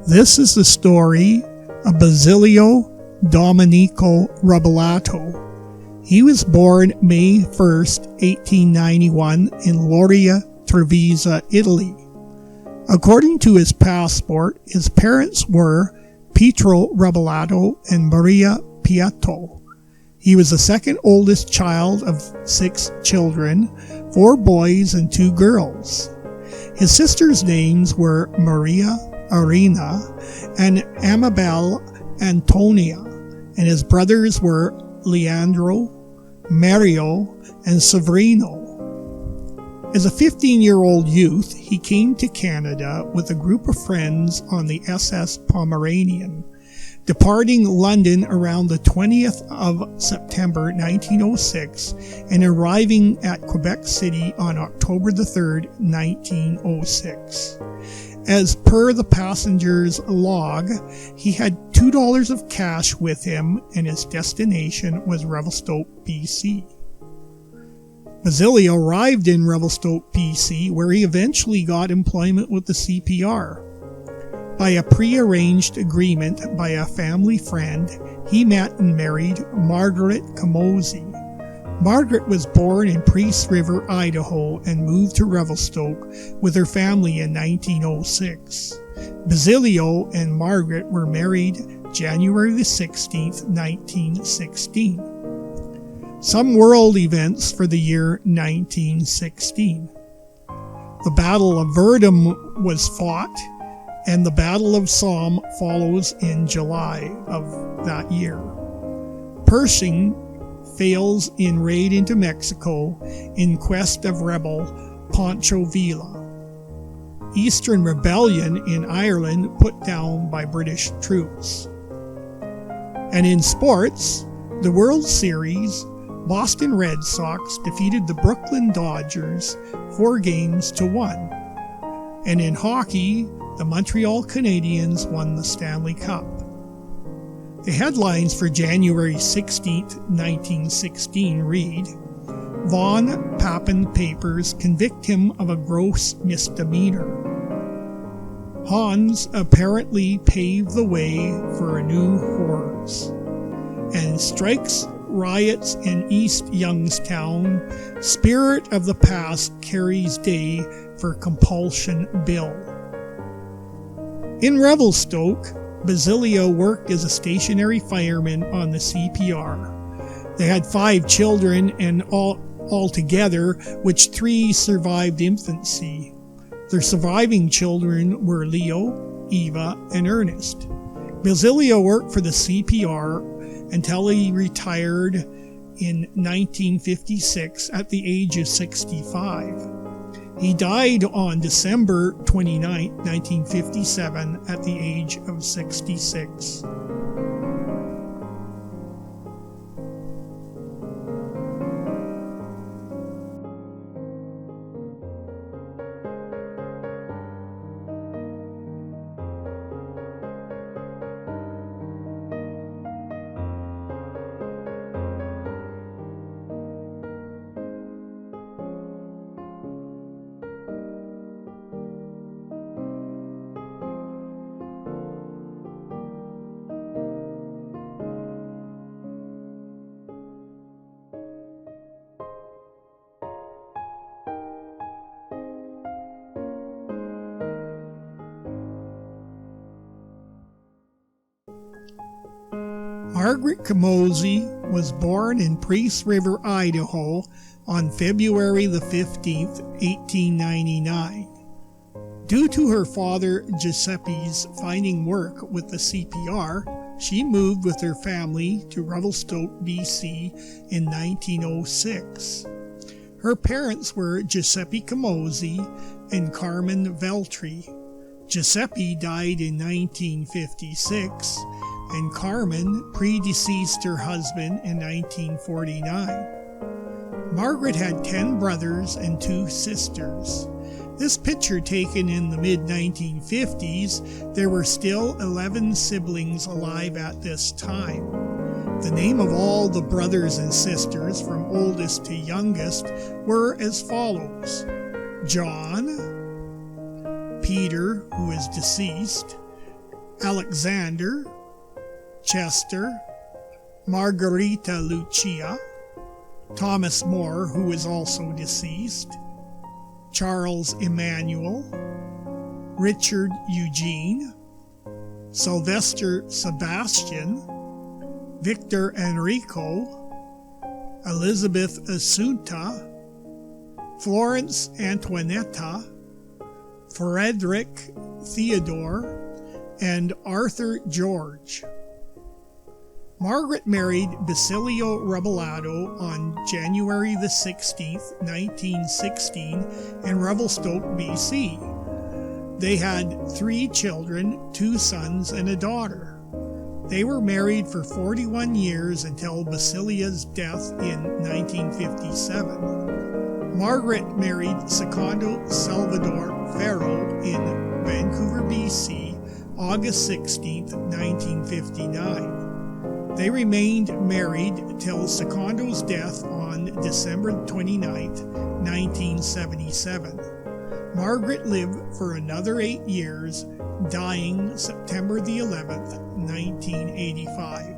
This is the story of Basilio Domenico Rebelato. He was born May 1st, 1891 in Lauria, Treviso, Italy. According to his passport, his parents were Pietro Rebelato and Maria Pietro. He was the second oldest child of 6 children, 4 boys and 2 girls. His sisters' names were Maria Arena and Amabel Antonia, and his brothers were Leandro, Mario, and Severino. As a 15-year-old youth, he came to Canada with a group of friends on the SS Pomeranian, departing London around the 20th of September 1906 and arriving at Quebec City on October the 3rd, 1906. As per the passenger's log, he had $2 of cash with him and his destination was Revelstoke, BC. Basilio arrived in Revelstoke, BC, where he eventually got employment with the CPR. By a pre-arranged agreement by a family friend, he met and married Margaret Camosi. Margaret was born in Priest River, Idaho, and moved to Revelstoke with her family in 1906. Basilio and Margaret were married January the 16th, 1916. Some world events for the year 1916. The Battle of Verdun was fought, and the Battle of Somme follows in July of that year. Pershing fails in raid into Mexico in quest of rebel Pancho Villa. Eastern Rebellion in Ireland put down by British troops. And in sports, the World Series, Boston Red Sox defeated the Brooklyn Dodgers 4-1. And in hockey, the Montreal Canadiens won the Stanley Cup. The headlines for January 16, 1916 read, Von Papen papers convict him of a gross misdemeanor. Hans apparently paved the way for a new horrors. And strikes riots in East Youngstown. Spirit of the past carries day for compulsion bill. In Revelstoke, Basilio worked as a stationary fireman on the CPR. They had 5 children and altogether, which 3 survived infancy. Their surviving children were Leo, Eva, and Ernest. Basilio worked for the CPR until he retired in 1956 at the age of 65. He died on December 29, 1957 at the age of 66. Margaret Camosi was born in Priest River, Idaho on February the 15th, 1899. Due to her father Giuseppe's finding work with the CPR, she moved with her family to Revelstoke, BC in 1906. Her parents were Giuseppe Camosi and Carmen Veltri. Giuseppe died in 1956, and Carmen predeceased her husband in 1949. Margaret had 10 brothers and 2 sisters. This picture taken in the mid-1950s, there were still 11 siblings alive at this time. The name of all the brothers and sisters, from oldest to youngest, were as follows: John, Peter, who is deceased, Alexander, Chester, Margarita Lucia, Thomas More, who is also deceased, Charles Emmanuel, Richard Eugene, Sylvester Sebastian, Victor Enrico, Elizabeth Assunta, Florence Antoinetta, Frederick Theodore, and Arthur George. Margaret married Basilio Rebelato on January the 16th, 1916 in Revelstoke, BC. They had 3 children, 2 sons and a daughter. They were married for 41 years until Basilia's death in 1957. Margaret married Secondo Salvador Ferro in Vancouver, BC, August 16, 1959. They remained married till Secondo's death on December 29, 1977. Margaret lived for another 8 years, dying September the 11th, 1985.